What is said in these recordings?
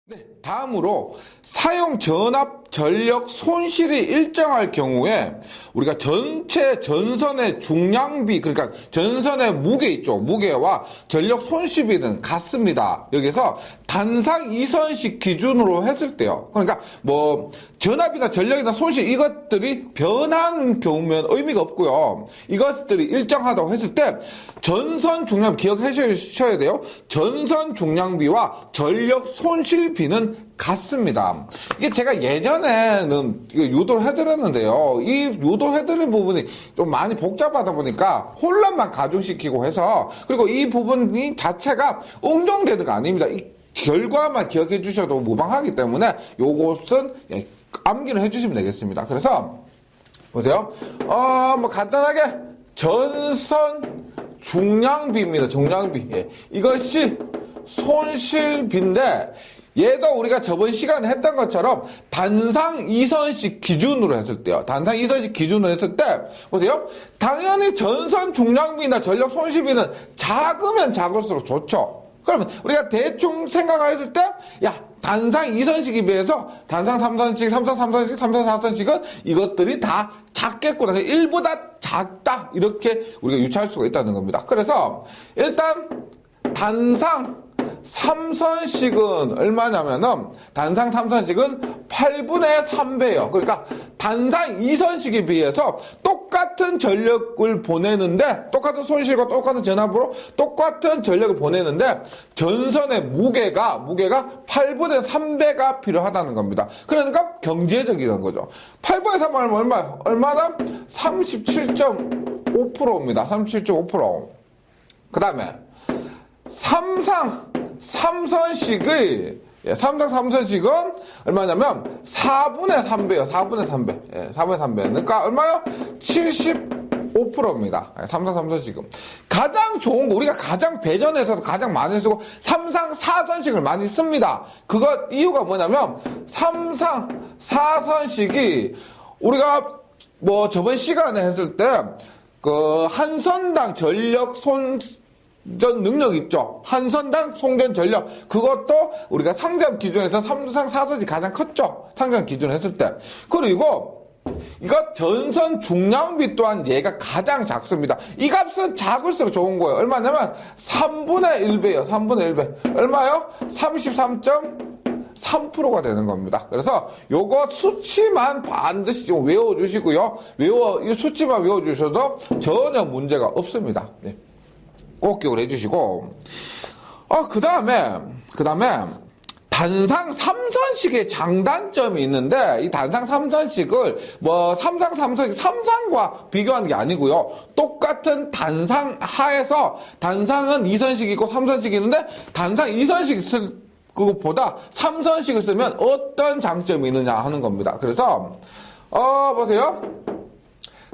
네, 다음으로 사용 전압 전력 손실이 일정할 경우에 우리가 전체 전선의 중량비, 그러니까 전선의 무게 있죠. 무게와 전력 손실비는 같습니다. 여기서 단상 이선식 기준으로 했을 때요. 그러니까 뭐 전압이나 전력이나 손실 이것들이 변하는 경우면 의미가 없고요. 이것들이 일정하다고 했을 때 전선 중량 기억하셔야 돼요. 전선 중량비와 전력 손실비는 같습니다. 이게 제가 예전에는 유도를 해드렸는데요. 이 유도해드린 부분이 좀 많이 복잡하다 보니까 혼란만 가중시키고 해서, 그리고 이 부분이 자체가 응용되는 거 아닙니다. 이 결과만 기억해 주셔도 무방하기 때문에 요것은 암기를 해주시면 되겠습니다. 그래서 보세요. 뭐 간단하게 전선 중량비입니다. 중량비. 예. 이것이 손실비인데, 얘도 우리가 저번 시간에 했던 것처럼 단상 이선식 기준으로 했을 때요. 단상 이선식 기준으로 했을 때 보세요. 당연히 전선 중량비나 전력 손실비는 작으면 작을수록 좋죠. 그러면 우리가 대충 생각했을 때, 야, 단상 이선식에 비해서 단상 3선식, 삼선 3선식, 삼선 4선식은 이것들이 다 작겠구나. 1보다 작다. 이렇게 우리가 유추할 수가 있다는 겁니다. 그래서 일단 단상 3선식은 얼마냐면은, 단상 3선식은 8분의 3배예요. 그러니까 단상 2선식에 비해서 똑같은 전력을 보내는데, 똑같은 손실과 똑같은 전압으로 똑같은 전력을 보내는데 전선의 무게가 8분의 3배가 필요하다는 겁니다. 그러니까 경제적이라는 거죠. 8분의 3배는 얼마나? 37.5%입니다. 37.5%. 그 다음에 삼상 3선식의 3선식은 얼마냐면 4분의 3배요. 4분의 3배. 4분의 3배. 그러니까 얼마요? 75%입니다. 삼상 3선식은. 가장 좋은 거, 우리가 가장 배전에서도 가장 많이 쓰고 삼상 4선식을 많이 씁니다. 그거 이유가 뭐냐면, 삼상 4선식이 우리가 뭐 저번 시간에 했을 때 그 한 선당 전력 전 능력 있죠. 한 선당 송전 전력. 그것도 우리가 상점 기준에서 삼상 4선이 가장 컸죠. 상점 기준 했을 때. 그리고 이거 전선 중량비 또한 얘가 가장 작습니다. 이 값은 작을수록 좋은 거예요. 얼마냐면 3분의 1배예요. 3분의 1배. 얼마요? 33.3%가 되는 겁니다. 그래서 요거 수치만 반드시 좀 외워주시고요. 이 수치만 외워주셔도 전혀 문제가 없습니다. 네. 꼭 기억을 해주시고, 그 다음에 단상 3선식의 장단점이 있는데, 이 단상 3선식을 뭐 삼상 3선식, 삼상과 비교하는 게 아니고요. 똑같은 단상 하에서 단상은 2선식이고 3선식이 있는데, 단상 2선식 쓸 그것보다 3선식을 쓰면 어떤 장점이 있느냐 하는 겁니다. 그래서 보세요.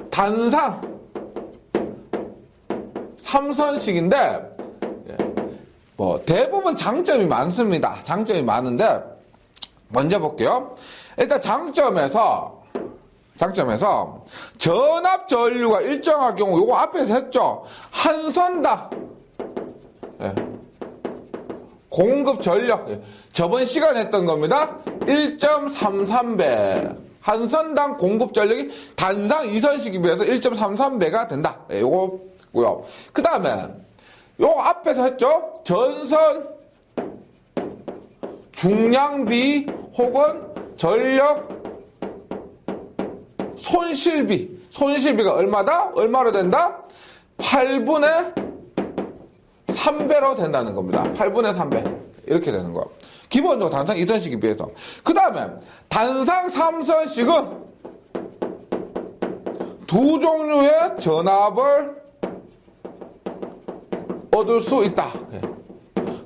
단상 3선식인데 뭐 대부분 장점이 많습니다. 장점이 많은데 먼저 볼게요. 일단 장점에서 전압 전류가 일정할 경우, 요거 앞에서 했죠. 한 선당 공급 전력, 저번 시간에 했던 겁니다. 1.33배. 한 선당 공급 전력이 단상 2선식에 비해서 1.33배가 된다. 요거고요. 그 다음에 요 앞에서 했죠. 전선 중량비 혹은 전력 손실비가 얼마로 된다? 8분의 3배로 된다는 겁니다. 8분의 3배. 이렇게 되는 거예요. 기본적으로 단상 2선식에 비해서. 그 다음에 단상 3선식은 두 종류의 전압을 얻을 수 있다.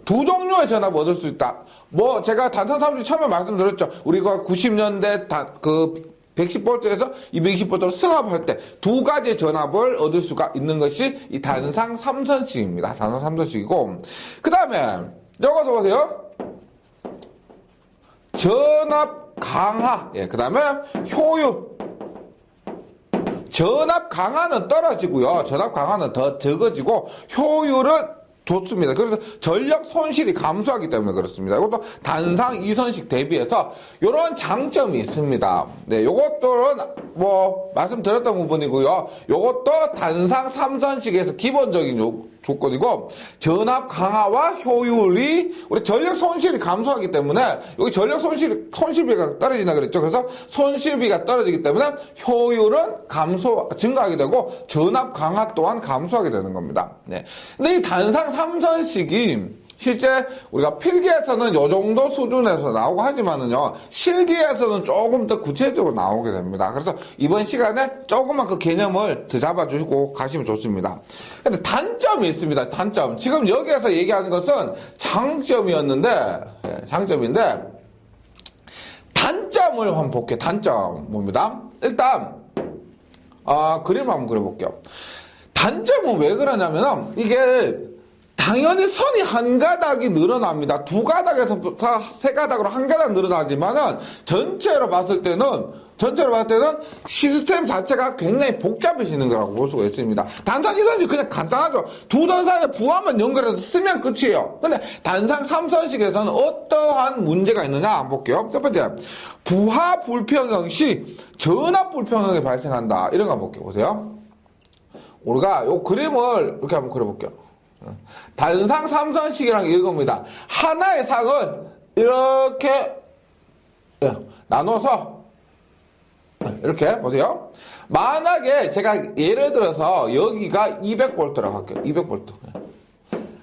두 종류의 전압을 얻을 수 있다. 뭐 제가 단상 3선식 처음에 말씀드렸죠. 우리가 90년대 110V에서 220V로 승합할 때 두 가지의 전압을 얻을 수가 있는 것이 이 단상 3선식입니다. 단상 3선식이고, 그 다음에 이것도 보세요. 전압 강하. 그 다음에 효율. 전압 강하는 떨어지고요. 전압 강하는 더 적어지고, 효율은 좋습니다. 그래서 전력 손실이 감소하기 때문에 그렇습니다. 이것도 단상 2선식 대비해서 이런 장점이 있습니다. 네, 요것들은 뭐 말씀드렸던 부분이고요. 요것도 단상 3선식에서 기본적인 조건이고, 전압 강화와 효율이 우리 전력 손실이 감소하기 때문에 여기 전력 손실비가 떨어진다 그랬죠. 그래서 손실비가 떨어지기 때문에 효율은 증가하게 되고 전압 강화 또한 감소하게 되는 겁니다. 네. 근데 이 단상 3선식이 실제 우리가 필기에서는 요 정도 수준에서 나오고 하지만은요, 실기에서는 조금 더 구체적으로 나오게 됩니다. 그래서 이번 시간에 조금만 그 개념을 더 잡아주시고 가시면 좋습니다. 근데 단점이 있습니다. 단점. 지금 여기에서 얘기하는 것은 장점이었는데, 장점인데, 단점을 한번 볼게요. 단점 뭡니다? 일단, 그림 한번 그려볼게요. 단점은 왜 그러냐면은, 이게, 당연히 선이 한 가닥이 늘어납니다. 두 가닥에서부터 세 가닥으로 한 가닥 늘어나지만은 전체로 봤을 때는 시스템 자체가 굉장히 복잡해지는 거라고 볼 수가 있습니다. 단상 2선식 그냥 간단하죠. 두 단상에 부하만 연결해서 쓰면 끝이에요. 근데 단상 3선식에서는 어떠한 문제가 있느냐 한번 볼게요. 첫 번째, 부하 불평형 시 전압 불평형이 발생한다. 이런 거 한번 볼게요. 보세요. 우리가 요 그림을 이렇게 한번 그려볼게요. 단상 3선식이랑 이겁니다. 하나의 상을 이렇게 나눠서 이렇게 보세요. 만약에 제가 예를 들어서 여기가 200V라고 할게요. 200V.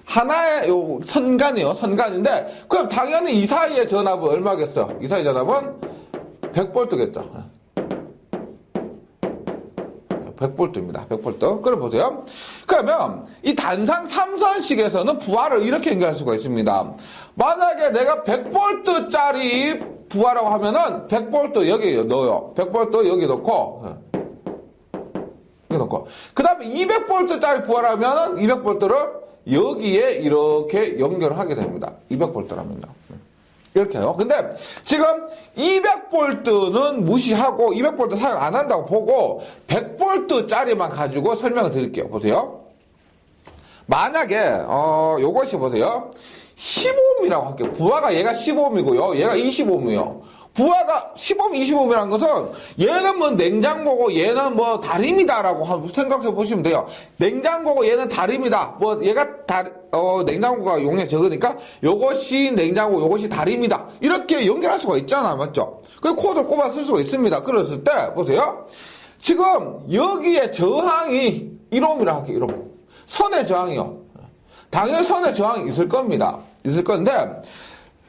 하나의 요 선간이요. 선간인데 그럼 당연히 이 사이의 전압은 얼마겠어요? 이 사이 전압은 100V겠죠. 100V입니다. 100V. 그럼 보세요. 그러면 이 단상 3선식에서는 부하를 이렇게 연결할 수가 있습니다. 만약에 내가 100V짜리 부하라고 하면은 100V 여기 넣어요. 100V 여기 넣고 그 다음에 200V짜리 부하라면은 200V를 여기에 이렇게 연결을 하게 됩니다. 200V라면요. 이렇게 해요. 근데 지금 200V는 무시하고 200V 사용 안 한다고 보고 100V짜리만 가지고 설명을 드릴게요. 보세요. 만약에 요것이 보세요. 15ohm이라고 할게요. 부하가 얘가 15ohm이고요. 얘가 20ohm이에요. 부하가 15ohm, 20ohm이라는 것은 얘는 뭐 냉장고고 얘는 뭐 다림이다라고 생각해 보시면 돼요. 냉장고고 얘는 다림이다. 뭐 얘가 냉장고가 용량이 적으니까 요것이 냉장고, 요것이 다림이다. 이렇게 연결할 수가 있잖아. 맞죠? 그 코드를 꼽아 쓸 수가 있습니다. 그랬을 때 보세요. 지금 여기에 저항이 1ohm이라고 할게요. 1ohm. 선의 저항이요. 당연히 선의 저항이 있을 겁니다. 있을 건데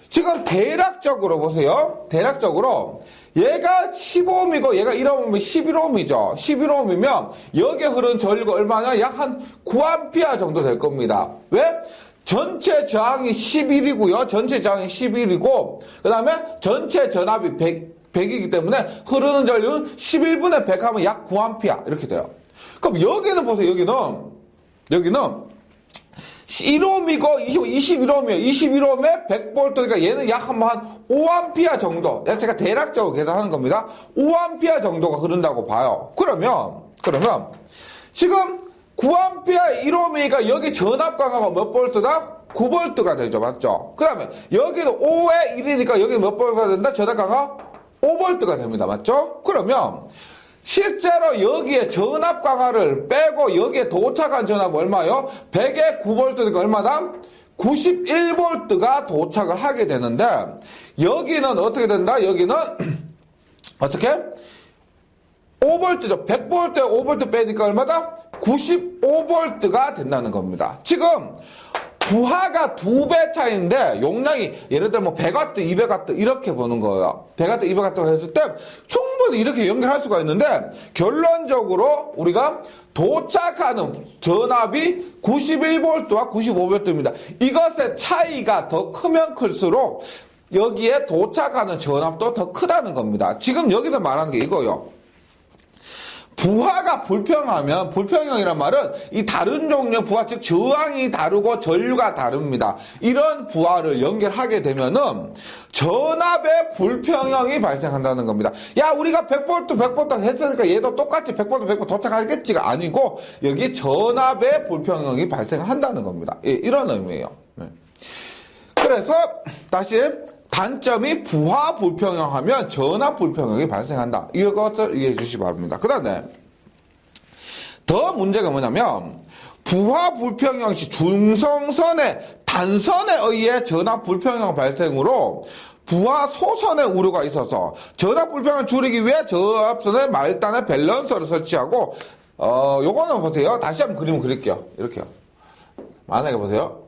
지금 대략적으로 보세요. 대략적으로 얘가 15ohm이고 얘가 1ohm이면 11ohm이죠. 11ohm이면 여기에 흐르는 전류가 얼마냐? 약 한 9A 정도 될 겁니다. 왜? 전체 저항이 11이고요. 전체 저항이 11이고 그 다음에 전체 전압이 100이기 때문에 흐르는 전류는 11분의 100 하면 약 9A 이렇게 돼요. 그럼 여기는 보세요. 여기는 1ohm이고 21ohm이에요. 21ohm에 100V. 그러니까 얘는 약 한 5A 정도. 제가 대략적으로 계산하는 겁니다. 5A 정도가 흐른다고 봐요. 그러면 지금 9A 1ohm이니까 여기 전압 강화가 몇 볼트다? 9V가 되죠. 맞죠? 그 다음에 여기는 5의 1이니까 여기 몇 V가 된다? 전압 강화 5V가 됩니다. 맞죠? 그러면 실제로 여기에 전압 강화를 빼고 여기에 도착한 전압은 얼마요? 100에 9V니까 얼마다? 91V가 도착을 하게 되는데 여기는 어떻게 된다? 여기는 어떻게? 5V죠. 100V에 5V 빼니까 얼마다? 95V가 된다는 겁니다. 지금 부하가 2배 차이인데 용량이 예를 들어 뭐 100W, 200W 이렇게 보는 거예요. 100W, 200W 했을 때 충분히 이렇게 연결할 수가 있는데 결론적으로 우리가 도착하는 전압이 91V와 95V입니다. 이것의 차이가 더 크면 클수록 여기에 도착하는 전압도 더 크다는 겁니다. 지금 여기서 말하는 게 이거예요. 부하가 불평하면, 불평형이란 말은 이 다른 종류의 부하, 즉 저항이 다르고 전류가 다릅니다. 이런 부하를 연결하게 되면은 전압의 불평형이 발생한다는 겁니다. 야, 우리가 100V, 100V 했으니까 얘도 똑같이 100V, 100V 도착하겠지가 아니고 여기 전압의 불평형이 발생한다는 겁니다. 예, 이런 의미예요. 네. 그래서 다시 단점이 부하 불평형 하면 전압 불평형이 발생한다. 이것을 이해해 주시기 바랍니다. 그 다음에 더 문제가 뭐냐면 부하 불평형 시 중성선의 단선에 의해 전압 불평형 발생으로 부하 소선의 우려가 있어서 전압 불평형을 줄이기 위해 저압선의 말단에 밸런서를 설치하고 요거는 보세요. 다시 한번 그림 그릴게요. 이렇게요. 만약에 보세요.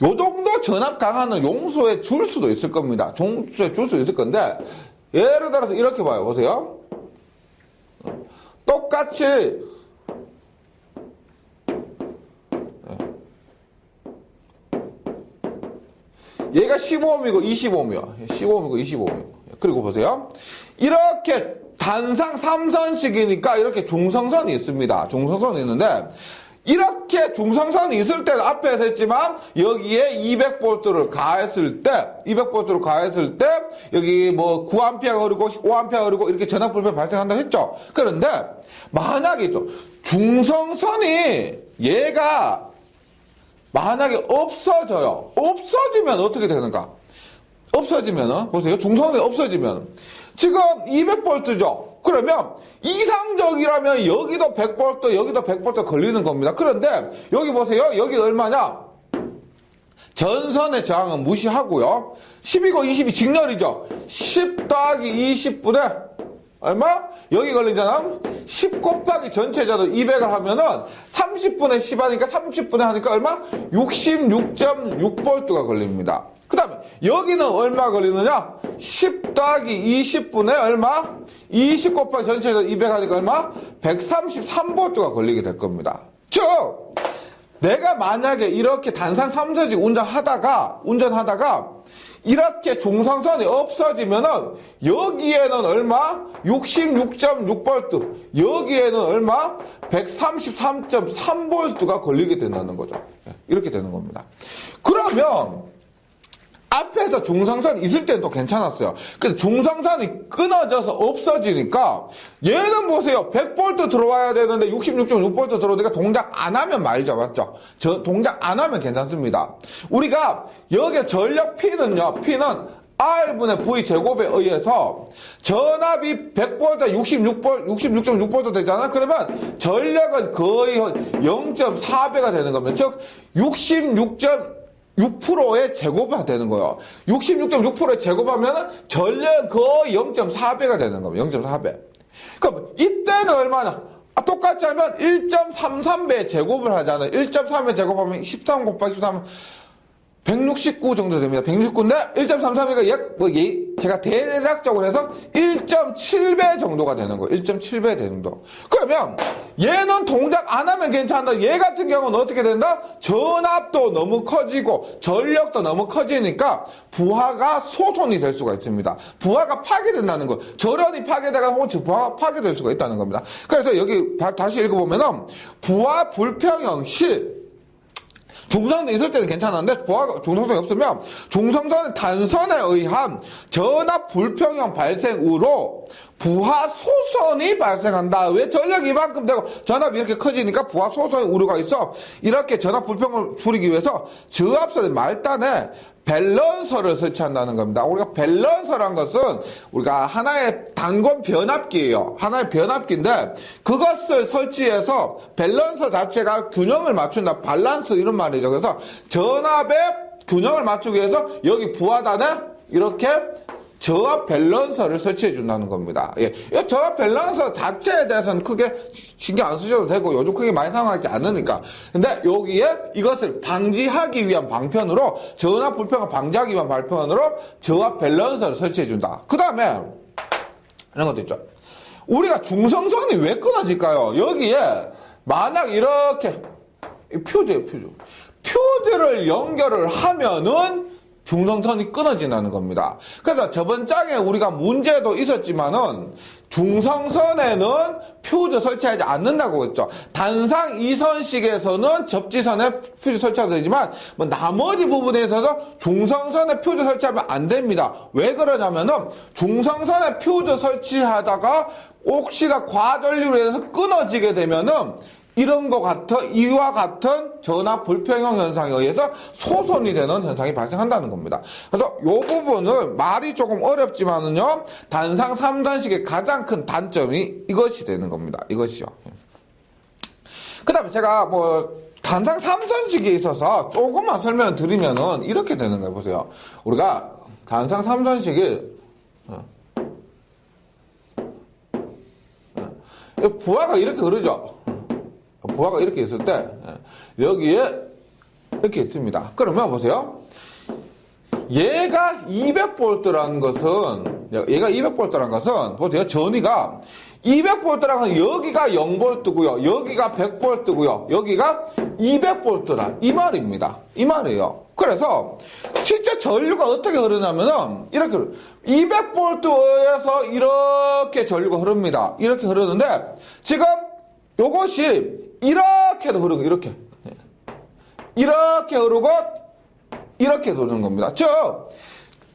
요 정도 전압 강화는 용소에 줄 수도 있을 겁니다. 용소에 줄 수 있을 건데, 예를 들어서 이렇게 봐요. 보세요. 똑같이, 얘가 15ohm이고 25ohm이요. 15ohm이고 25ohm이요. 그리고 보세요. 이렇게 단상 3선씩이니까 이렇게 중성선이 있습니다. 중성선이 있는데, 이렇게 중성선이 있을 때는 앞에서 했지만 여기에 200V를 가했을 때 200V를 가했을 때 여기 뭐 9A가 흐르고 5A 흐르고 이렇게 전압 불평 발생한다고 했죠. 그런데 만약에 있죠. 중성선이 얘가 만약에 없어져요. 없어지면 어떻게 되는가? 없어지면은 보세요. 중성선이 없어지면 지금 200V죠. 그러면 이상적이라면 여기도 100V, 여기도 100V 걸리는 겁니다. 그런데 여기 보세요. 여기 얼마냐? 전선의 저항은 무시하고요. 10이고 20이 직렬이죠. 10 더하기 20분의 얼마? 여기 걸리잖아. 10 곱하기 전체 자도 200을 하면은 30분의 10 하니까 30분의 하니까 얼마? 66.6V가 걸립니다. 그 다음에 여기는 얼마 걸리느냐? 10 더하기 20분의 얼마? 20 곱하기 전체에서 200 하니까 얼마? 133V가 걸리게 될 겁니다. 즉 내가 만약에 이렇게 단상 3서식 운전하다가 이렇게 중성선이 없어지면은 여기에는 얼마? 66.6V, 여기에는 얼마? 133.3V가 걸리게 된다는 거죠. 이렇게 되는 겁니다. 그러면 앞에서 중성선이 있을 때는 또 괜찮았어요. 근데 중성선이 끊어져서 없어지니까 얘는 보세요. 100V 들어와야 되는데 66.6V 들어오니까 동작 안 하면 말죠. 맞죠? 동작 안 하면 괜찮습니다. 우리가 여기 전력 P는요. P는 R분의 V 제곱에 의해서 전압이 100V, 66.6V 되잖아. 그러면 전력은 거의 0.4배가 되는 겁니다. 즉 6.6의 제곱이 되는 거예요. 66.6%의 제곱하면 전력 거의 0.4배가 되는 겁니다. 0.4배. 그럼 이때는 얼마나? 똑같이 하면 1.33배 제곱을 하잖아요. 1.3배 제곱하면 13 곱하기 13 169 정도 됩니다. 169인데 1.33이니까 제가 대략적으로 해서 1.7배 정도가 되는 거예요. 1.7배 정도. 그러면 얘는 동작 안 하면 괜찮다. 얘 같은 경우는 어떻게 된다? 전압도 너무 커지고 전력도 너무 커지니까 부하가 소손이 될 수가 있습니다. 부하가 파괴된다는 거. 절연이 파괴되거나 혹은 부하가 파괴될 수가 있다는 겁니다. 그래서 여기 다시 읽어보면은 부하 불평형 시 중성선이 있을 때는 괜찮은데 중성선이 없으면 중성선의 단선에 의한 전압 불평형 발생으로 부하 소선이 발생한다. 왜 전력이 이만큼 되고 전압이 이렇게 커지니까 부하 소선의 우려가 있어. 이렇게 전압 불평을 줄이기 위해서 저압선의 말단에 밸런서를 설치한다는 겁니다. 우리가 밸런서란 것은 우리가 하나의 단권 변압기예요. 하나의 변압기인데 그것을 설치해서 밸런서 자체가 균형을 맞춘다. 밸런스 이런 말이죠. 그래서 전압의 균형을 맞추기 위해서 여기 부하단에 이렇게 저압 밸런서를 설치해 준다는 겁니다. 예. 이 저압 밸런서 자체에 대해서는 크게 신경 안 쓰셔도 되고 요즘 크게 많이 사용하지 않으니까. 근데 여기에 이것을 방지하기 위한 방편으로 전압 불평을 방지하기 위한 방편으로 저압 밸런서를 설치해 준다. 그 다음에 이런 것도 있죠. 우리가 중성선이 왜 끊어질까요? 여기에 만약 이렇게 퓨즈예요, 퓨즈. 퓨즈를 연결을 하면은 중성선이 끊어진다는 겁니다. 그래서 저번 장에 우리가 문제도 있었지만은 중성선에는 퓨즈 설치하지 않는다고 했죠. 단상 2선식에서는 접지선에 퓨즈 설치하도 되지만 뭐 나머지 부분에 있어서 중성선에 퓨즈 설치하면 안 됩니다. 왜 그러냐면은 중성선에 퓨즈 설치하다가 혹시나 과전류로 인해서 끊어지게 되면은 이런 것 같은, 이와 같은 전압 불평형 현상에 의해서 소손이 되는 현상이 발생한다는 겁니다. 그래서 이 부분을 말이 조금 어렵지만은요, 단상 3선식의 가장 큰 단점이 이것이 되는 겁니다. 이것이요. 그 다음에 제가 뭐, 단상 3선식에 있어서 조금만 설명을 드리면은 이렇게 되는 거예요. 보세요. 우리가 단상 3선식이, 부하가 이렇게 흐르죠. 부하가 이렇게 있을 때 여기에 이렇게 있습니다. 그러면 보세요. 얘가 200V라는 것은 보세요. 전위가 200V라는 건 여기가 0V고요. 여기가 100V고요. 여기가 200V라 이 말입니다. 이 말이에요. 그래서 실제 전류가 어떻게 흐르냐면은 이렇게 200V에서 이렇게 전류가 흐릅니다. 이렇게 흐르는데 지금 요것이 이렇게도 흐르고 이렇게 흐르고 이렇게 흐르는 겁니다. 즉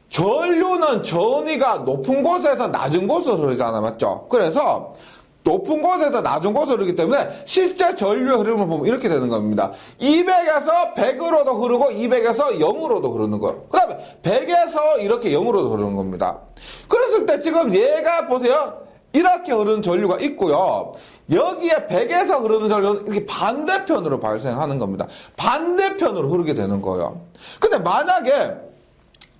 전류는 전위가 높은 곳에서 낮은 곳으로 흐르잖아요. 맞죠? 그래서 높은 곳에서 낮은 곳으로 흐르기 때문에 실제 전류의 흐름을 보면 이렇게 되는 겁니다. 200에서 100으로도 흐르고 200에서 0으로도 흐르는 거예요. 그 다음에 100에서 이렇게 0으로도 흐르는 겁니다. 그랬을 때 지금 얘가 보세요. 이렇게 흐르는 전류가 있고요. 여기에 100에서 흐르는 전류는 이렇게 반대편으로 발생하는 겁니다. 반대편으로 흐르게 되는 거예요. 근데 만약에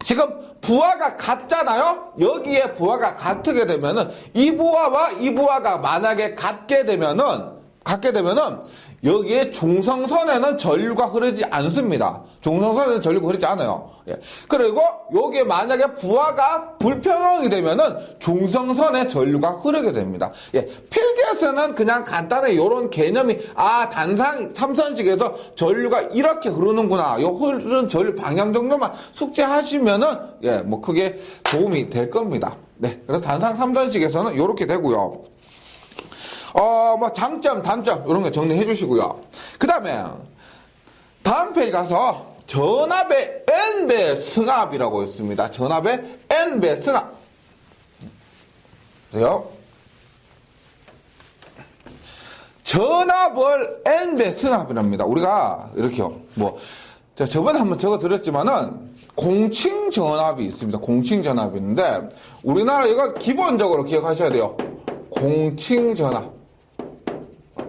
지금 부하가 같잖아요? 여기에 부하가 같게 되면은 이 부하와 이 부하가 만약에 같게 되면은 여기에 중성선에는 전류가 흐르지 않습니다. 중성선에는 전류가 흐르지 않아요. 예. 그리고 여기에 만약에 부하가 불평형이 되면은 중성선에 전류가 흐르게 됩니다. 예. 필기에서는 그냥 간단하게 이런 개념이 단상 3선식에서 전류가 이렇게 흐르는구나. 요 흐르는 전류 방향 정도만 숙지하시면은 뭐 크게 도움이 될 겁니다. 네. 그래서 단상 3선식에서는 이렇게 되고요. 뭐 장점, 단점 이런 거 정리해 주시고요. 그 다음에 다음 페이지 가서 전압의 N배 승합이라고 있습니다. 전압의 N배 승합. 보세요. 전압을 N배 승합이랍니다. 우리가 이렇게요. 저번에 한번 적어 드렸지만은 공칭 전압이 있습니다. 공칭 전압이 있는데 우리나라 이거 기본적으로 기억하셔야 돼요. 공칭 전압.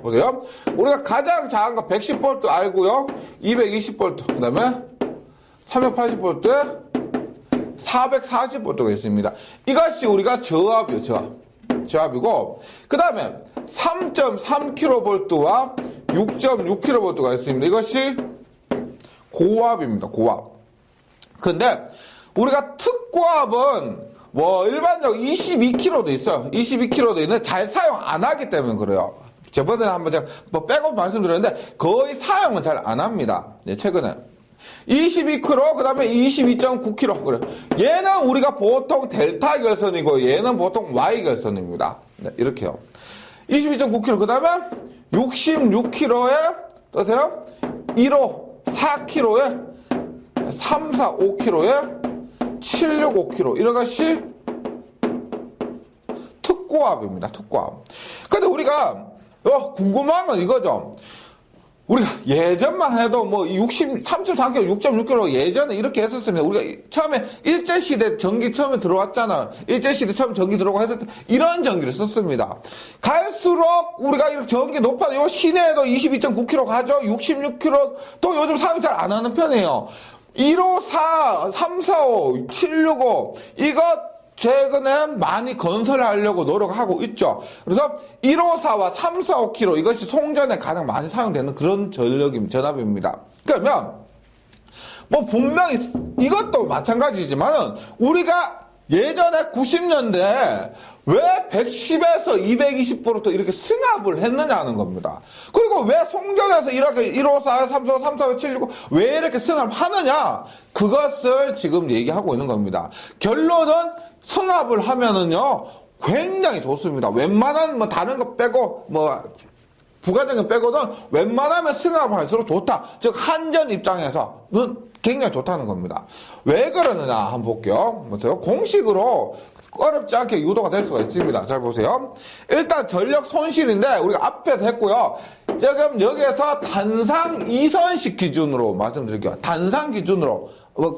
보세요. 우리가 가장 작은 거 110V 알고요. 220V, 그 다음에 380V에 440V가 있습니다. 이것이 우리가 저압이에요. 저압이고, 그 다음에 3.3kV와 6.6kV가 있습니다. 이것이 고압입니다. 고압. 근데 우리가 특고압은 일반적으로 22kV도 있어요. 22kV도 있는데 잘 사용 안 하기 때문에 그래요. 저번에 한번 제가 빼고 말씀드렸는데 거의 사용은 잘 안 합니다. 최근에. 22kV, 그 다음에 22.9kV. 그래요. 얘는 우리가 보통 델타 결선이고 얘는 보통 Y 결선입니다. 네, 이렇게요. 22.9kV, 그 다음에 66kV에, 떠세요? 1호, 4kV에, 3, 4, 5kV에, 765kV. 이런 것이 특고압입니다. 특고압. 근데 우리가 궁금한 건 이거죠. 우리가 예전만 해도 3.4kg, 6.6kg 예전에 이렇게 했었습니다. 우리가 처음에 일제시대 전기 처음에 들어왔잖아요. 일제시대 처음 전기 들어오고 했을 때 이런 전기를 썼습니다. 갈수록 우리가 이렇게 전기 높아져. 시내에도 22.9kg 가죠. 66kg 또 요즘 사용 잘 안 하는 편이에요. 154, 345, 765 이거 최근에 많이 건설하려고 노력하고 있죠. 그래서 154와 345kg 이것이 송전에 가장 많이 사용되는 그런 전압입니다. 그러면 분명히 이것도 마찬가지지만은 우리가 예전에 90년대 왜 110에서 220V 이렇게 승합을 했느냐는 겁니다. 그리고 왜 송전에서 이렇게 154, 345, 345, 769 왜 이렇게 승합하느냐? 그것을 지금 얘기하고 있는 겁니다. 결론은 승합을 하면은요, 굉장히 좋습니다. 웬만한 뭐 다른 거 빼고 뭐 부가적인 거 빼고는 웬만하면 승합을 할수록 좋다. 즉 한전 입장에서는 굉장히 좋다는 겁니다. 왜 그러느냐 한번 볼게요. 보세요. 공식으로 어렵지 않게 유도가 될 수가 있습니다. 잘 보세요. 일단 전력 손실인데 우리가 앞에서 했고요. 지금 여기에서 단상 이선식 기준으로 말씀드릴게요. 단상 기준으로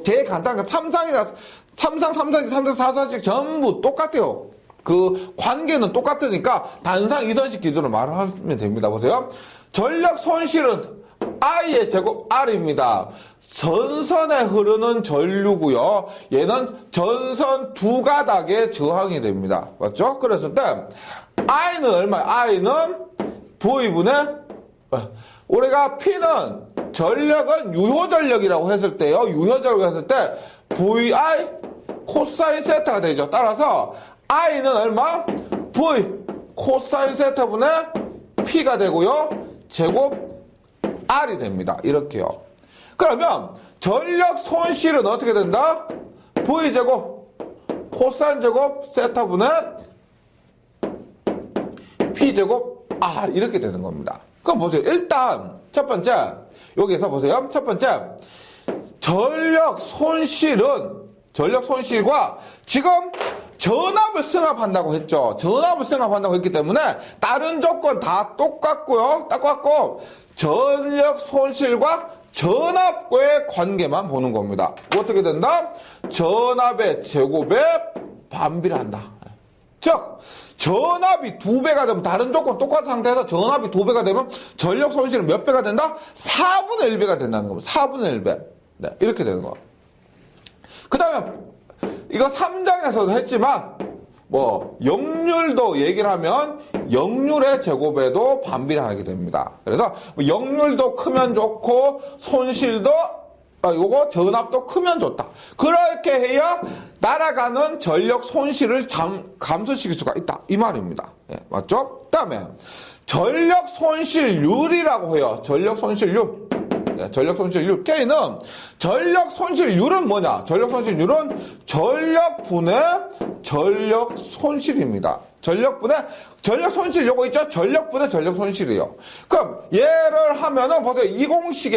제일 간단한 게 삼상, 4선식 전부 똑같아요. 그 관계는 똑같으니까 단상 이선식 기준으로 말을 하면 됩니다. 보세요. 전력 손실은 I의 제곱 R입니다. 전선에 흐르는 전류고요. 얘는 전선 두 가닥에 저항이 됩니다. 맞죠? 그랬을 때 I는 얼마예요? I는 V분의 우리가 P는 전력은 유효전력이라고 했을 때요. 유효전력이라고 했을 때 VI 코사인 세타가 되죠. 따라서 I는 얼마? V 코사인 세타분의 P가 되고요. 제곱 R이 됩니다. 이렇게요. 그러면 전력 손실은 어떻게 된다? V제곱 코사인 제곱 세타분의 P제곱 R 이렇게 되는 겁니다. 그럼 보세요. 일단 첫 번째 여기서 보세요. 첫 번째 전력 손실과 지금 전압을 승합한다고 했죠. 전압을 승합한다고 했기 때문에 다른 조건 다 똑같고요. 똑같고 전력 손실과 전압과의 관계만 보는 겁니다. 어떻게 된다? 전압의 제곱에 반비례한다. 즉 전압이 2배가 되면 다른 조건 똑같은 상태에서 전압이 2배가 되면 전력 손실은 몇 배가 된다? 4분의 1배가 된다는 겁니다. 4분의 1배. 네, 이렇게 되는 거. 그 다음에 이거 3장에서도 했지만 뭐 역률도 얘기를 하면 역률의 제곱에도 반비례하게 됩니다. 그래서 역률도 크면 좋고 손실도 요거 전압도 크면 좋다. 그렇게 해야 날아가는 전력 손실을 감소시킬 수가 있다. 이 말입니다. 예, 맞죠? 그 다음에 전력 손실률이라고 해요. 전력 손실률. 네, 전력 손실률. K는 전력 손실률은 뭐냐? 전력 손실률은 전력분의 전력 손실입니다. 전력 손실 요거 있죠? 전력분의 전력 손실이에요. 그럼 얘를 하면은 보세요. 이 공식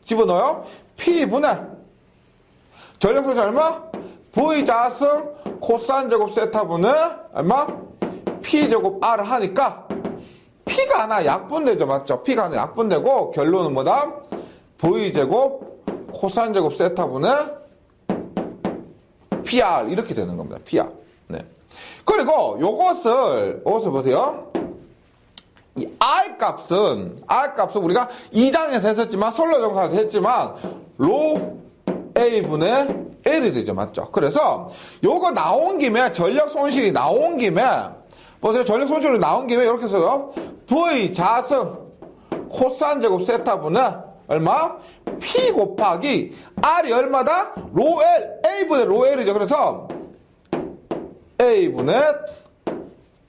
집어넣어요. P분의 전력 손실 얼마? V 자승 코사인 제곱 세타분의 얼마? P 제곱 R 하니까 P가 하나 약분되죠. 맞죠? P가 하나 약분되고 결론은 뭐다? V 제곱 코사인 제곱 세타분의 PR 이렇게 되는 겁니다. PR. 네. 그리고 요것을 보세요. 이 R 값은 우리가 2장에서 했었지만 선로정사도 했지만 로 A분의 L이 되죠. 맞죠? 그래서 요거 나온 김에 전력 손실이 나온 김에 보세요. 전력 손실이 나온 김에 이렇게 써요. V 자승 코사인 제곱 세타분의 얼마? P 곱하기 R이 얼마다? 로 L, A분의 로 L이죠. 그래서 A분의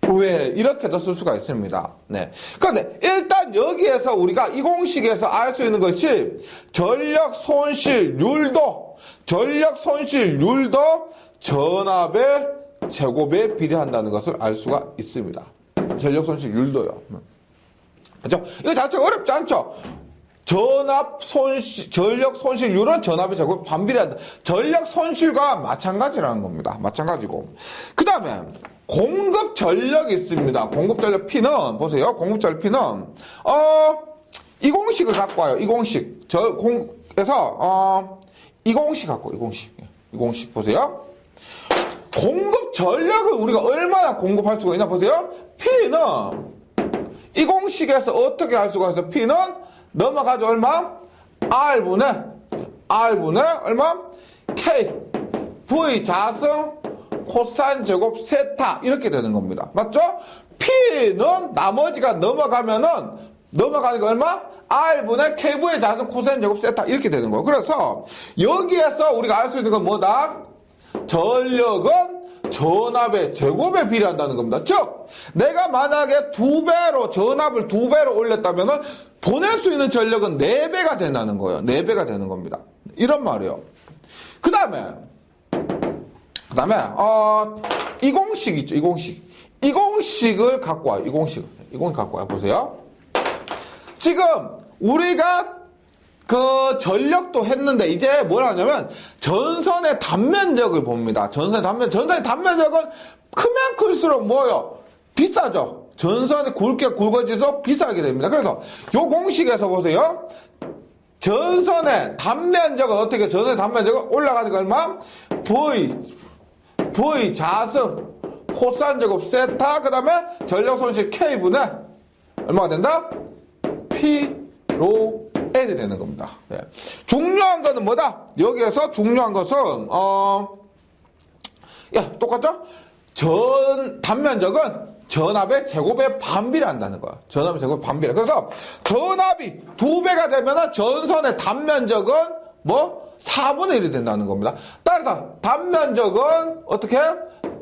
로 L 이렇게도 쓸 수가 있습니다. 네. 그런데 일단 여기에서 우리가 이 공식에서 알 수 있는 것이 전력 손실률도 전압의 제곱에 비례한다는 것을 알 수가 있습니다. 전력 손실률도요. 그렇죠? 이거 자체가 어렵지 않죠? 전력 손실률은 전압의 제곱 반비례한다. 전력 손실과 마찬가지라는 겁니다. 마찬가지고. 그 다음에 공급 전력이 있습니다. 공급 전력 P는 보세요. 공급 전력 P는 이 공식을 갖고 와요. 이 공식. 그래서 이 공식 갖고 이 공식 보세요. 공급 전력을 우리가 얼마나 공급할 수가 있나 보세요. P는 이 공식에서 어떻게 할 수가 있어? P는 넘어가죠. 얼마? R분의 얼마? K V 자승 코사인 제곱 세타 이렇게 되는 겁니다. 맞죠? P는 나머지가 넘어가는 거 얼마? R분의 K분의 자승 코사인 제곱 세타 이렇게 되는 거예요. 그래서 여기에서 우리가 알 수 있는 건 뭐다? 전력은 전압의 제곱에 비례한다는 겁니다. 즉 내가 만약에 전압을 2배로 올렸다면은 보낼 수 있는 전력은 4배가 된다는 거예요. 4배가 되는 겁니다. 이런 말이에요. 그 다음에 이 공식 있죠. 이 공식을 갖고 와요. 이 공식 갖고 와요. 보세요. 지금 우리가 그 전력도 했는데 이제 뭘 하냐면 전선의 단면적을 봅니다. 전선의 단면적은 크면 클수록 뭐요? 비싸죠. 전선이 굵어질수록 비싸게 됩니다. 그래서 요 공식에서 보세요. 전선의 단면적은 올라가는 거 얼마? V 자승 코사인 제곱 세타 그다음에 전력 손실 K분의 얼마가 된다? P 로 L이 되는 겁니다. 예. 중요한 거는 뭐다? 여기에서 중요한 것은 똑같죠? 단면적은 전압의 제곱에 반비례한다는 거야. 전압의 제곱에 반비례. 그래서 전압이 2배가 되면 전선의 단면적은 4분의 1이 된다는 겁니다. 따라서 단면적은 어떻게?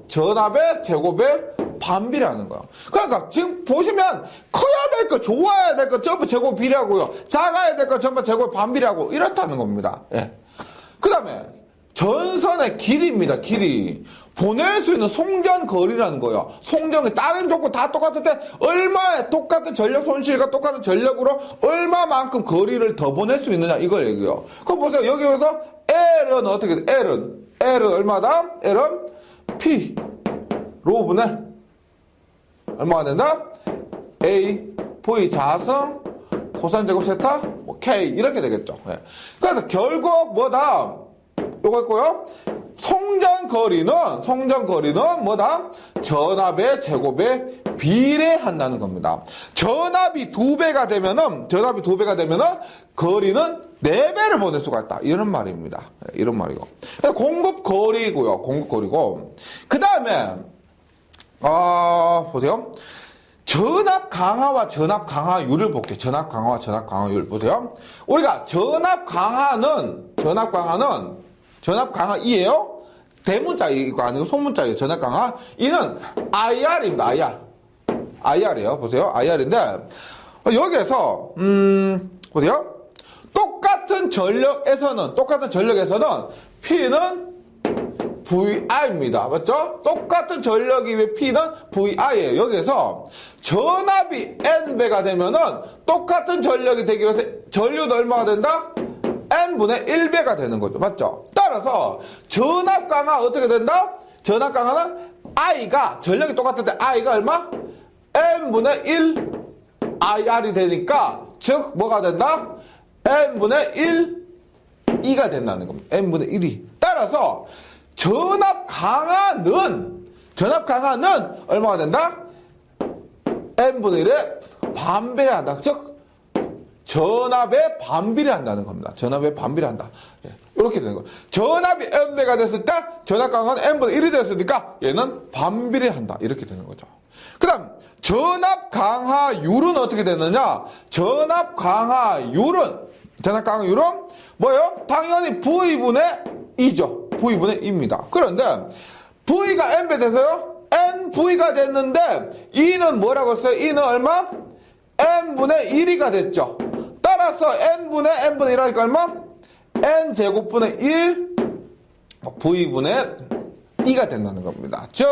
전압의 제곱에 반비례하는 거야. 그러니까 지금 보시면 커야 될 거, 좋아야 될 거 전부 제곱 비례하고요. 작아야 될 거 전부 제곱 반비례하고 이렇다는 겁니다. 예. 그 다음에 전선의 길이입니다. 길이. 보낼 수 있는 송전 거리라는 거예요. 송전이 다른 조건 다 똑같을 때 얼마의 똑같은 전력 손실과 똑같은 전력으로 얼마만큼 거리를 더 보낼 수 있느냐 이걸 얘기해요. 그럼 보세요. 여기에서 L은 어떻게 돼? L은 얼마다? L은 P 로분의 얼마가 된다? A V 자승 코사인 제곱 세타 K 이렇게 되겠죠. 예. 그래서 결국 뭐다? 요거 있고요. 송전 거리는 뭐다? 전압의 제곱에 비례한다는 겁니다. 전압이 2배가 되면은 거리는 4배를 보낼 수가 있다. 이런 말입니다. 이런 말이고. 공급 거리고. 그 다음에 보세요. 전압 강화와 전압 강화율을 볼게요. 전압 강화율 보세요. 우리가 전압 강화이에요. 대문자 이거 아니고 소문자예요. 전압 강화. 이는 IR입니다. IR이에요. 보세요. IR인데 여기에서 보세요. 똑같은 전력에서는 P는 VI입니다. 맞죠? 똑같은 전력이 왜 P는 VI예요. 여기에서 전압이 N배가 되면은 똑같은 전력이 되기 위해서 전류는 얼마가 된다? N분의 1배가 되는 거죠. 맞죠? 따라서 전압 강화 어떻게 된다? 전압 강화는 I가 전력이 똑같을 때 I가 얼마? N분의 1 IR이 되니까 즉 뭐가 된다? N분의 1 2가 된다는 겁니다. N분의 1이. 따라서 전압 강화는 얼마가 된다? N분의 1에 반비례한다. 즉 전압에 반비례한다는 겁니다. 전압에 반비례한다. 예, 이렇게 되는 거예요. 전압이 N배가 됐을 때 전압 강화는 N분의 1이 됐으니까 얘는 반비례한다. 이렇게 되는 거죠. 그 다음 전압 강화율은 어떻게 되느냐? 전압 강화율은 뭐예요? 당연히 V분의 2죠. V분의 2입니다. 그런데 V가 N배 돼서요. NV가 됐는데 E는 뭐라고 했어요? E는 얼마? N분의 1이가 됐죠. 따라서 N분의 1하니까 얼마? N제곱분의 1 V분의 2가 된다는 겁니다. 즉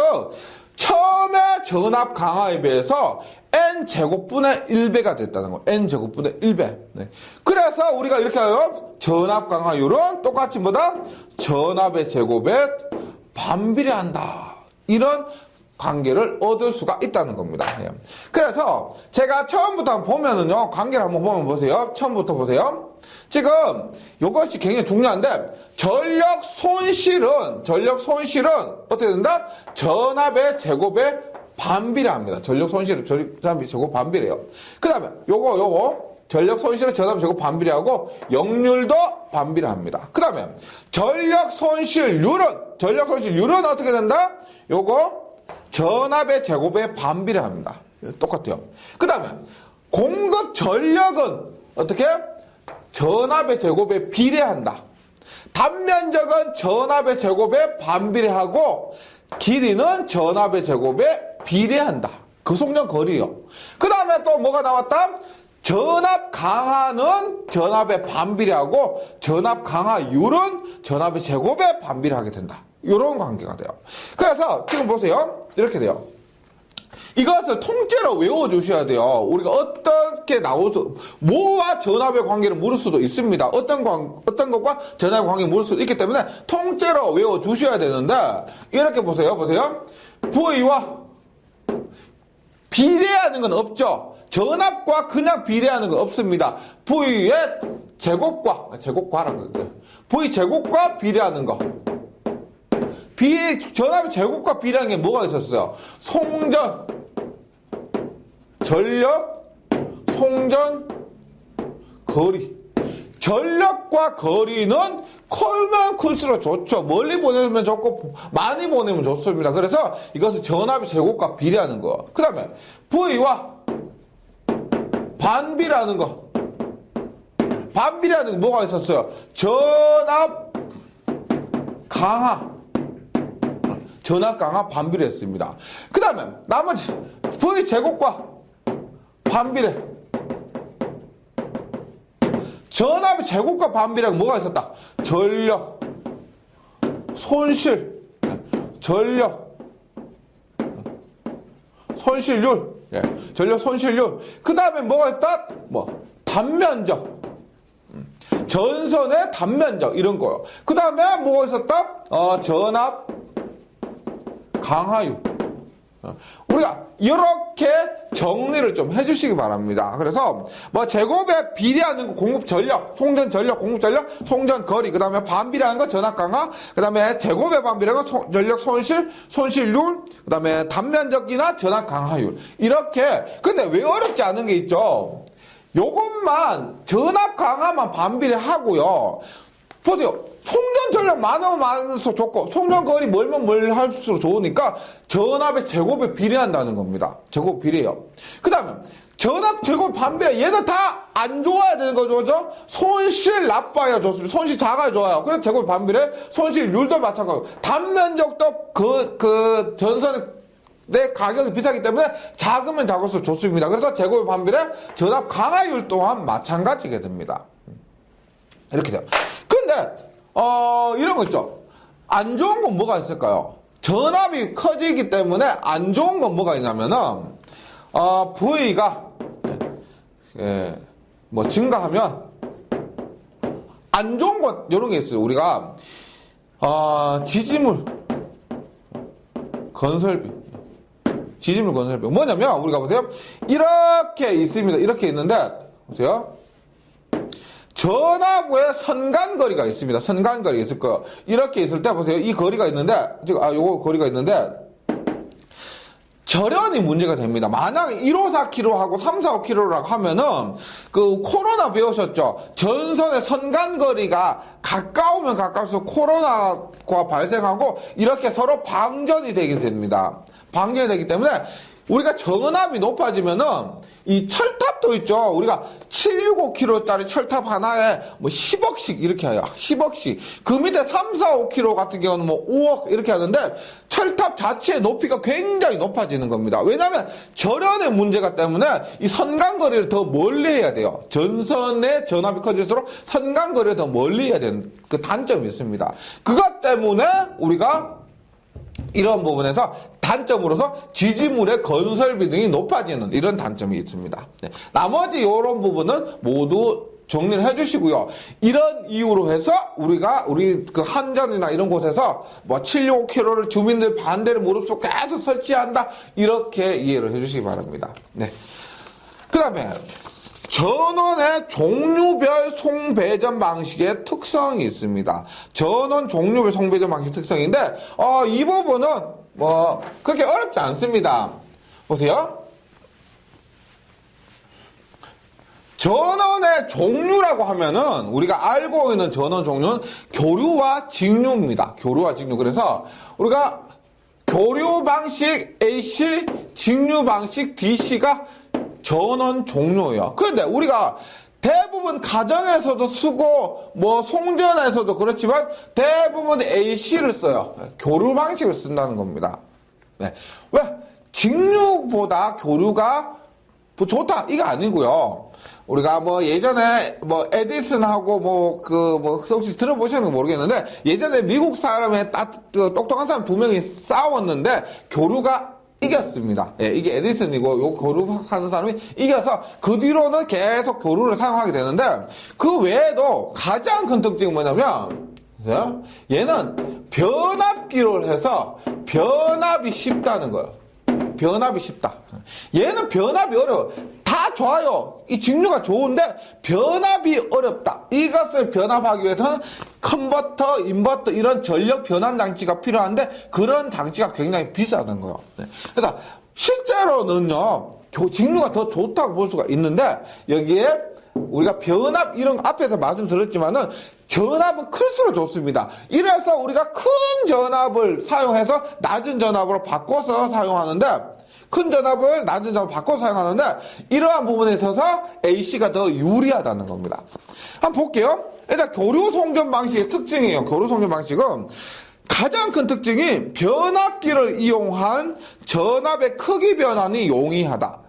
처음에 전압 강화에 비해서 N제곱분의 1배가 됐다는 거예요. N제곱분의 1배. 네. 그래서 우리가 이렇게 해요. 전압 강화율은 똑같이 뭐다? 전압의 제곱에 반비례한다. 이런 관계를 얻을 수가 있다는 겁니다. 예. 그래서 제가 처음부터 한번 보면은요, 관계를 한번 보면 보세요. 처음부터 보세요. 지금 이것이 굉장히 중요한데 전력 손실은 어떻게 된다? 전압의 제곱에 반비례합니다. 전력 손실은 전압의 제곱 반비례해요. 그 다음에 요거 전력 손실은 전압의 제곱 반비례하고 역률도 반비례합니다. 그 다음에 전력 손실률은 어떻게 된다? 요거 전압의 제곱에 반비례합니다. 똑같아요. 그 다음에 공급 전력은 어떻게? 전압의 제곱에 비례한다. 단면적은 전압의 제곱에 반비례하고 길이는 전압의 제곱에 비례한다. 그 송전 거리요. 그 다음에 또 뭐가 나왔다? 전압 강하는 전압에 반비례하고 전압 강하율은 전압의 제곱에 반비례하게 된다. 이런 관계가 돼요. 그래서 지금 보세요. 이렇게 돼요. 이것을 통째로 외워주셔야 돼요. 우리가 어떻게 나오서 뭐와 전압의 관계를 물을 수도 있습니다. 어떤 것과 전압의 관계를 물을 수도 있기 때문에 통째로 외워주셔야 되는데 이렇게 보세요. V와 비례하는 건 없죠. 전압과 그냥 비례하는 건 없습니다. V의 제곱과라고 그래요. V 제곱과 비례하는 거. 전압의 제곱과 비례하는 게 뭐가 있었어요? 송전, 전력, 송전, 거리. 전력과 거리는 크면 클수록 좋죠. 멀리 보내면 좋고 많이 보내면 좋습니다. 그래서 이것은 전압의 제곱과 비례하는 거. 그 다음에 V와 반비례하는 거. 반비례하는 거 뭐가 있었어요? 전압 강하. 전압 강하 반비례했습니다. 그 다음에 나머지 V 제곱과 반비례. 전압의 제곱과 반비례가 뭐가 있었다? 전력, 손실, 전력, 손실률, 전력 손실률. 그 다음에 뭐가 있다? 단면적, 전선의 단면적 이런 거요. 그 다음에 뭐가 있었다? 전압 강하율. 우리가 이렇게 정리를 좀 해주시기 바랍니다. 그래서 제곱에 비례하는 거 공급 전력, 송전 전력, 공급 전력, 송전 거리, 그 다음에 반비례하는 거 전압 강하, 그 다음에 제곱에 반비례하는 거 전력 손실, 손실률, 그 다음에 단면적이나 전압 강하율. 이렇게. 근데 왜 어렵지 않은 게 있죠? 요것만 전압 강하만 반비례하고요. 보세요. 송전 전력 많으면 많을수록 좋고 송전 거리 멀면 멀할수록 좋으니까 전압의 제곱에 비례한다는 겁니다. 제곱 비례요. 그 다음에 전압 제곱 반비례 얘는 다 안 좋아야 되는 거죠. 손실 나빠야 좋습니다. 손실 작아야 좋아요. 그래서 제곱 반비례, 손실률도 마찬가지고 단면적도 그 전선의 내 가격이 비싸기 때문에 작으면 작을수록 좋습니다. 그래서 제곱 반비례, 전압 강하율 또한 마찬가지게 됩니다. 이렇게 돼요. 근데 이런 거 있죠. 안 좋은 건 뭐가 있을까요? 전압이 커지기 때문에 안 좋은 건 뭐가 있냐면은 V가 증가하면 안 좋은 것 이런 게 있어요. 우리가 지지물 건설비 뭐냐면 우리가 보세요. 이렇게 있습니다. 이렇게 있는데 보세요. 전압의 선간거리가 있습니다. 선간거리가 있을 거예요. 이렇게 있을 때 보세요. 이 거리가 있는데, 요거 거리가 있는데, 절연이 문제가 됩니다. 만약 154km하고 345km라고 하면은, 코로나 배우셨죠? 전선의 선간거리가 가까우면 가까울수록 코로나가 발생하고, 이렇게 서로 방전이 되게 됩니다. 방전이 되기 때문에, 우리가 전압이 높아지면은 이 철탑도 있죠. 우리가 765kg짜리 철탑 하나에 10억씩 이렇게 해요. 10억씩. 그 밑에 345kg 같은 경우는 5억 이렇게 하는데 철탑 자체의 높이가 굉장히 높아지는 겁니다. 왜냐하면 절연의 문제가 때문에 이 선간거리를 더 멀리 해야 돼요. 전선의 전압이 커질수록 선간거리를 더 멀리 해야 되는 그 단점이 있습니다. 그것 때문에 우리가 이런 부분에서 단점으로서 지지물의 건설비 등이 높아지는 이런 단점이 있습니다. 네. 나머지 이런 부분은 모두 정리를 해주시고요. 이런 이유로 해서 우리 그 한전이나 이런 곳에서 765km를 주민들 반대를 무릅쓰고 계속 설치한다 이렇게 이해를 해주시기 바랍니다. 네. 그 다음에 전원의 종류별 송배전 방식의 특성이 있습니다. 전원 종류별 송배전 방식 특성인데 이 부분은 그렇게 어렵지 않습니다. 보세요. 전원의 종류라고 하면은 우리가 알고 있는 전원 종류는 교류와 직류입니다. 교류와 직류. 그래서 우리가 교류 방식 AC, 직류 방식 DC가 전원 종류예요. 그런데 우리가 대부분 가정에서도 쓰고 뭐 송전에서도 그렇지만 대부분 AC를 써요. 교류 방식을 쓴다는 겁니다. 네. 왜? 직류보다 교류가 좋다 이거 아니고요. 우리가 뭐 예전에 뭐 에디슨하고 혹시 들어보셨는지 모르겠는데 예전에 미국 사람의 똑똑한 사람 2명이 싸웠는데 교류가 이겼습니다. 예, 이게 에디슨이고 요 교류하는 사람이 이겨서 그 뒤로는 계속 교류를 사용하게 되는데 그 외에도 가장 큰 특징은 뭐냐면 얘는 변압기를 해서 변압이 쉽다는 거예요. 변압이 쉽다. 얘는 변압이 어려워. 다 좋아요. 이 직류가 좋은데 변압이 어렵다. 이것을 변압하기 위해서는 컨버터, 인버터 이런 전력 변환 장치가 필요한데 그런 장치가 굉장히 비싸다는 거예요. 그래서 실제로는요. 직류가 더 좋다고 볼 수가 있는데 여기에 우리가 변압 이런 거 앞에서 말씀드렸지만은 전압은 클수록 좋습니다. 이래서 우리가 큰 전압을 사용해서 낮은 전압으로 바꿔서 사용하는데 큰 전압을 낮은 전압으로 바꿔서 사용하는데 이러한 부분에 있어서 AC가 더 유리하다는 겁니다. 한번 볼게요. 일단 교류 송전 방식의 특징이에요. 교류 송전 방식은 가장 큰 특징이 변압기를 이용한 전압의 크기 변환이 용이하다.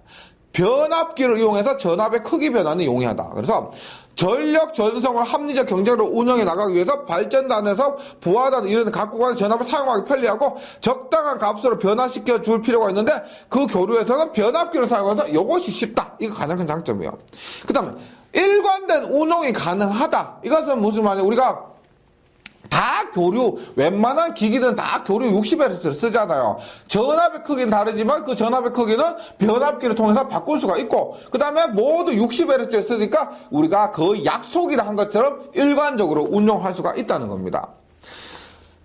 변압기를 이용해서 전압의 크기 변환이 용이하다. 그래서 전력 전송을 합리적 경쟁으로 운영해 나가기 위해서 발전단에서 부하단 이런 갖고 가는 전압을 사용하기 편리하고 적당한 값으로 변화시켜 줄 필요가 있는데 그 교류에서는 변압기를 사용해서 이것이 쉽다. 이거 가장 큰 장점이에요. 그 다음에 일관된 운용이 가능하다. 이것은 무슨 말이에요? 우리가 다 교류, 웬만한 기기들은 다 교류 60Hz를 쓰잖아요. 전압의 크기는 다르지만 그 전압의 크기는 변압기를 통해서 바꿀 수가 있고, 그 다음에 모두 60Hz를 쓰니까 우리가 거의 약속이라 한 것처럼 일관적으로 운용할 수가 있다는 겁니다.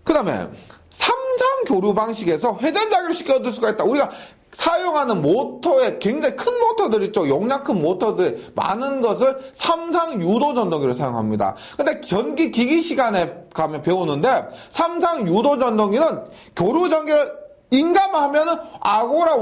그 다음에 삼상 교류 방식에서 회전자기를 쉽게 얻을 수가 있다. 우리가 사용하는 모터에 굉장히 큰 모터들 있죠. 용량 큰 모터들 많은 것을 삼상 유도 전동기를 사용합니다. 근데 전기 기기 시간에 가면 배우는데 삼상 유도 전동기는 교류 전기를 인감하면은 아라고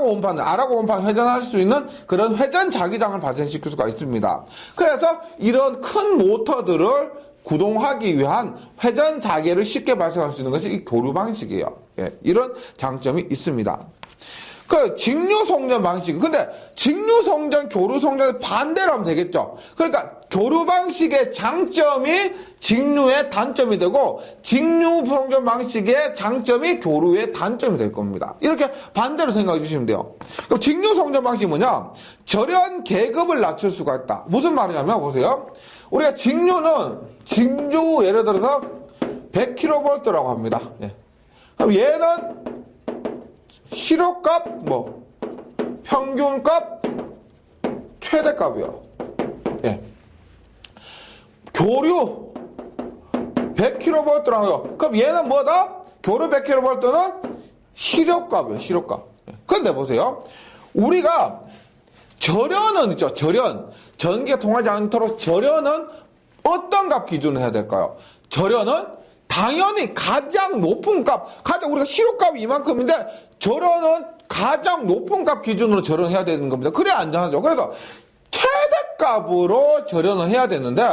원판 회전할 수 있는 그런 회전 자기장을 발생시킬 수가 있습니다. 그래서 이런 큰 모터들을 구동하기 위한 회전 자기를 쉽게 발생할 수 있는 것이 이 교류 방식이에요. 예, 이런 장점이 있습니다. 그 직류 송전 방식. 근데 직류 송전, 교류 송전의 반대로 하면 되겠죠. 그러니까 교류 방식의 장점이 직류의 단점이 되고 직류 송전 방식의 장점이 교류의 단점이 될 겁니다. 이렇게 반대로 생각해 주시면 돼요. 그럼 직류 송전 방식이 뭐냐? 절연 계급을 낮출 수가 있다. 무슨 말이냐면 보세요. 우리가 직류 예를 들어서 100kV라고 합니다. 예. 그럼 얘는 실효값, 평균값, 최대값이요. 예. 교류 100kV라고요. 그럼 얘는 뭐다? 교류 100kV는 실효값이에요. 실효값. 예. 근데 보세요. 우리가 절연은 있죠. 절연. 전기가 통하지 않도록 절연은 어떤 값 기준으로 해야 될까요? 절연은 당연히 가장 높은 값, 우리가 실효값이 이만큼인데 절연은 가장 높은 값 기준으로 절연해야 되는 겁니다. 그래야 안전하죠. 그래서 최대값으로 절연을 해야 되는데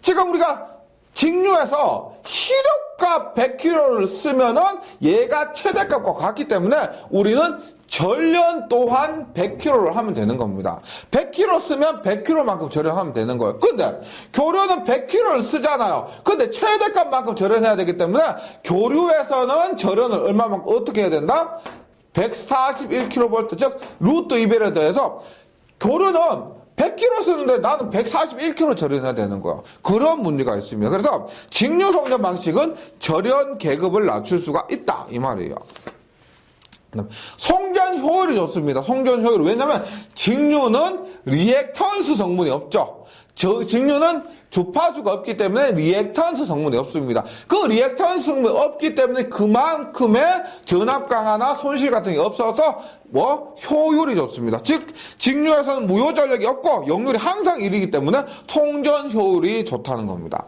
지금 우리가 직류에서 실효값 100kg를 쓰면은 얘가 최대값과 같기 때문에 우리는 절연 또한 100kg를 하면 되는 겁니다. 100kg 쓰면 100kg만큼 절연하면 되는 거예요. 근데 교류는 100kg를 쓰잖아요. 근데 최대값만큼 절연해야 되기 때문에 교류에서는 절연을 얼마만큼 어떻게 해야 된다? 141kV, 즉 루트 2배를 더해서 교류는 100kg 쓰는데 나는 141kg 절연해야 되는 거야. 그런 문제가 있습니다. 그래서 직류 송전 방식은 절연 계급을 낮출 수가 있다. 이 말이에요. 송전 효율이 좋습니다. 송전 효율. 왜냐면 직류는 리액턴스 성분이 없죠. 직류는 주파수가 없기 때문에 리액턴스 성분이 없습니다. 그 리액턴스 성분이 없기 때문에 그만큼의 전압 강화나 손실 같은 게 없어서 효율이 좋습니다. 즉 직류에서는 무효 전력이 없고 역률이 항상 1이기 때문에 송전 효율이 좋다는 겁니다.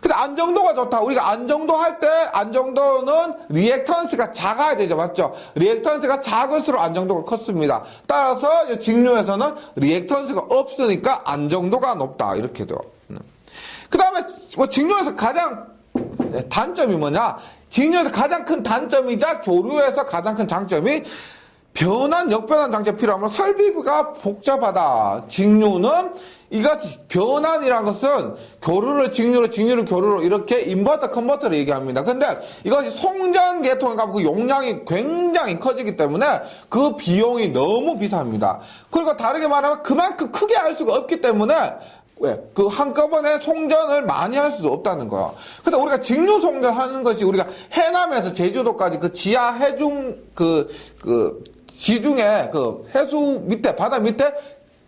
근데 안정도가 좋다. 우리가 안정도 할 때 안정도는 리액턴스가 작아야 되죠. 맞죠? 리액턴스가 작을수록 안정도가 컸습니다. 따라서 직류에서는 리액턴스가 없으니까 안정도가 높다. 이렇게 돼요. 그 다음에 뭐 직류에서 가장 단점이 뭐냐? 직류에서 가장 큰 단점이자 교류에서 가장 큰 장점이 변환, 역변환 장치가 필요하면 설비가 복잡하다. 직류는 이같이 변환이라는 것은 교류를 직류로, 직류를 교류로 이렇게 인버터, 컨버터를 얘기합니다. 근데 이것이 송전 계통이니까 그 용량이 굉장히 커지기 때문에 그 비용이 너무 비쌉니다. 그리고 다르게 말하면 그만큼 크게 할 수가 없기 때문에 왜? 그 한꺼번에 송전을 많이 할 수도 없다는 거야. 근데 우리가 직류 송전하는 것이 우리가 해남에서 제주도까지 그 지하 해중 지중해 해수 밑에 바다 밑에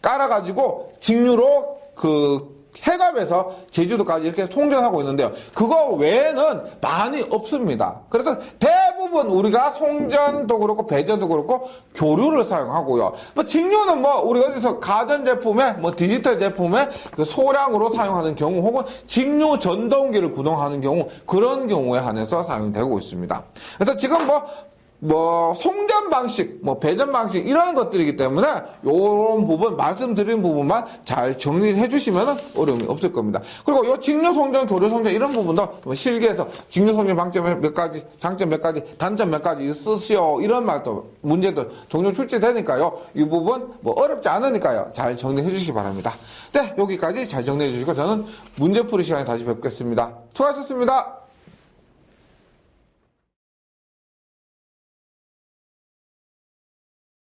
깔아가지고 직류로 해남에서 제주도까지 이렇게 송전하고 있는데요. 그거 외에는 많이 없습니다. 그래서 대부분 우리가 송전도 그렇고 배전도 그렇고 교류를 사용하고요. 뭐 직류는 우리 어디서 가전 제품에 디지털 제품에 그 소량으로 사용하는 경우 혹은 직류 전동기를 구동하는 경우 그런 경우에 한해서 사용되고 있습니다. 그래서 지금 송전 방식, 배전 방식, 이런 것들이기 때문에, 요런 부분, 말씀드린 부분만 잘 정리를 해주시면 어려움이 없을 겁니다. 그리고 요 직류 송전, 교류 송전, 이런 부분도 실기에서 직류 송전 방점 몇 가지, 장점 몇 가지, 단점 몇 가지 쓰시오. 이런 말도, 문제들 종종 출제되니까요. 이 부분, 어렵지 않으니까요. 잘 정리해 주시기 바랍니다. 네, 여기까지 잘 정리해 주시고, 저는 문제 풀이 시간에 다시 뵙겠습니다. 수고하셨습니다.